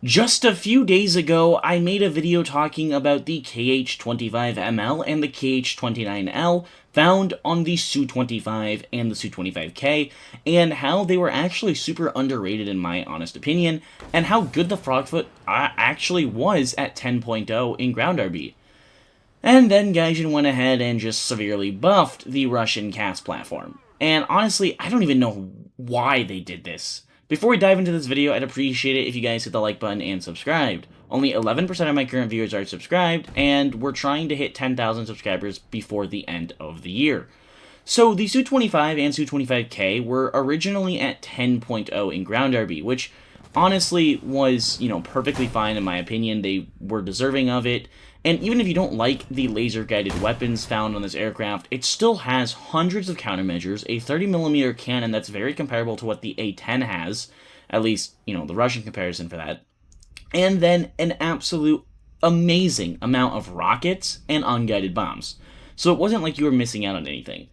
Just a few days ago, I made a video talking about the KH-25ML and the KH-29L found on the SU-25 and the SU-25K, and how they were actually super underrated in my honest opinion, and how good the Frogfoot actually was at 10.0 in ground RB. And then Gaijin went ahead and just severely buffed the Russian CAS platform. And honestly, I don't even know why they did this. Before we dive into this video, I'd appreciate it if you guys hit the like button and subscribed. Only 11% of my current viewers are subscribed, and we're trying to hit 10,000 subscribers before the end of the year. So the Su-25 and Su-25K were originally at 10.0 in ground RB, which honestly was, perfectly fine in my opinion. They were deserving of it. And even if you don't like the laser-guided weapons found on this aircraft, it still has hundreds of countermeasures, a 30mm cannon that's very comparable to what the A-10 has, at least, the Russian comparison for that, and then an absolute amazing amount of rockets and unguided bombs. So it wasn't like you were missing out on anything.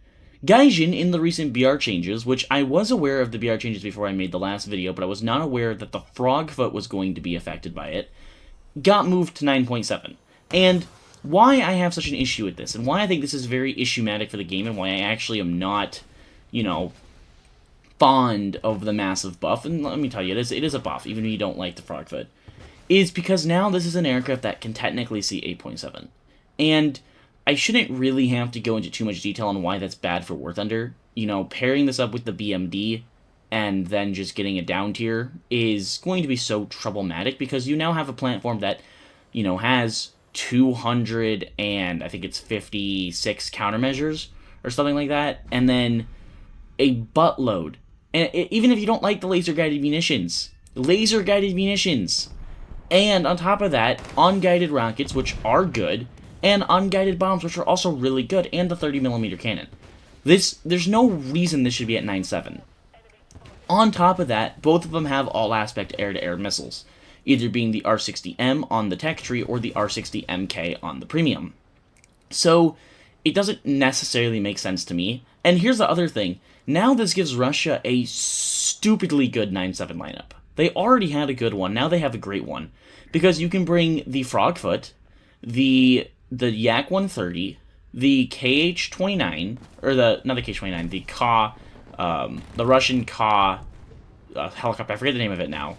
Gaijin, in the recent BR changes, which I was aware of the BR changes before I made the last video, but I was not aware that the Frogfoot was going to be affected by it, got moved to 9.7. And why I have such an issue with this, and why I think this is very issue-matic for the game, and why I actually am not, fond of the massive buff, and let me tell you, it is a buff, even if you don't like the Frogfoot, is because now this is an aircraft that can technically see 8.7. And I shouldn't really have to go into too much detail on why that's bad for warthunder. Pairing this up with the BMD and then just getting a down tier is going to be so troublematic, because you now have a platform that, has 200 and I think it's 56 countermeasures or something like that, and then a buttload. And even if you don't like the laser-guided munitions, and on top of that, unguided rockets, which are good, and unguided bombs, which are also really good, and the 30mm cannon. There's no reason this should be at 9.7. On top of that, both of them have all-aspect air-to-air missiles, either being the R60M on the tech tree or the R60MK on the premium. So it doesn't necessarily make sense to me. And here's the other thing. Now this gives Russia a stupidly good 9.7 lineup. They already had a good one. Now they have a great one. Because you can bring the Frogfoot, the Yak 130, the KH-29, or not the KH-29, the Ka, the Russian Ka helicopter. I forget the name of it now.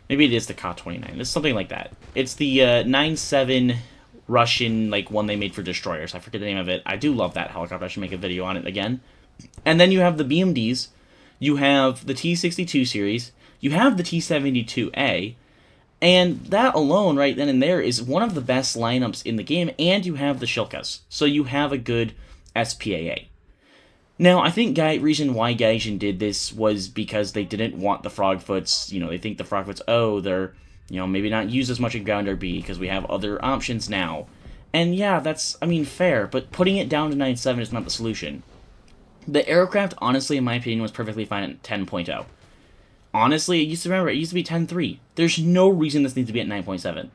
Maybe it is the Ka-29. It's something like that. It's the 9.7 Russian, one they made for destroyers. I forget the name of it. I do love that helicopter. I should make a video on it again. And then you have the BMDs. You have the T-62 series. You have the T-72A. And that alone, right then and there, is one of the best lineups in the game. And you have the Shilkas. So you have a good SPAA. Now, I think reason why Gaijin did this was because they didn't want the Frogfoots, they think the Frogfoots, they're, maybe not used as much in ground RB because we have other options now. And yeah, that's, fair, but putting it down to 9.7 is not the solution. The aircraft, honestly, in my opinion, was perfectly fine at 10.0. Honestly, it used to be 10.3. There's no reason this needs to be at 9.7.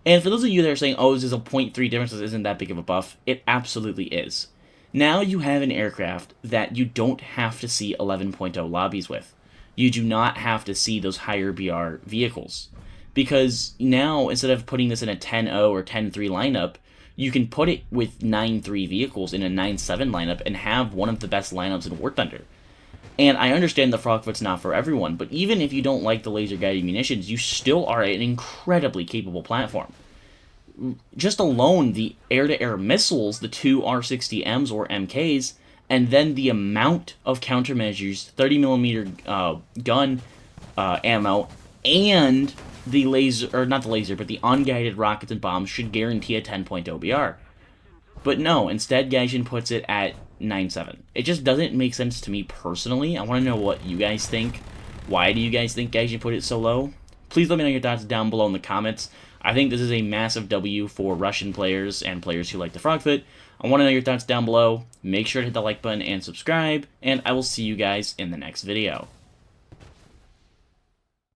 And for those of you that are saying, this is a 0.3 difference, this isn't that big of a buff, it absolutely is. Now you have an aircraft that you don't have to see 11.0 lobbies with. You do not have to see those higher BR vehicles. Because now, instead of putting this in a 10.0 or 10.3 lineup, you can put it with 9.3 vehicles in a 9.7 lineup and have one of the best lineups in War Thunder. And I understand the Frogfoot's not for everyone, but even if you don't like the laser-guided munitions, you still are an incredibly capable platform. Just alone, the air-to-air missiles, the two R60Ms or MKs, and then the amount of countermeasures, 30mm gun ammo, and the the unguided rockets and bombs should guarantee a 10.0 BR. But no, instead Gaijin puts it at 9.7. It just doesn't make sense to me personally. I want to know what you guys think. Why do you guys think Gaijin put it so low? Please let me know your thoughts down below in the comments. I think this is a massive W for Russian players and players who like the Frogfoot. I want to know your thoughts down below. Make sure to hit the like button and subscribe, and I will see you guys in the next video.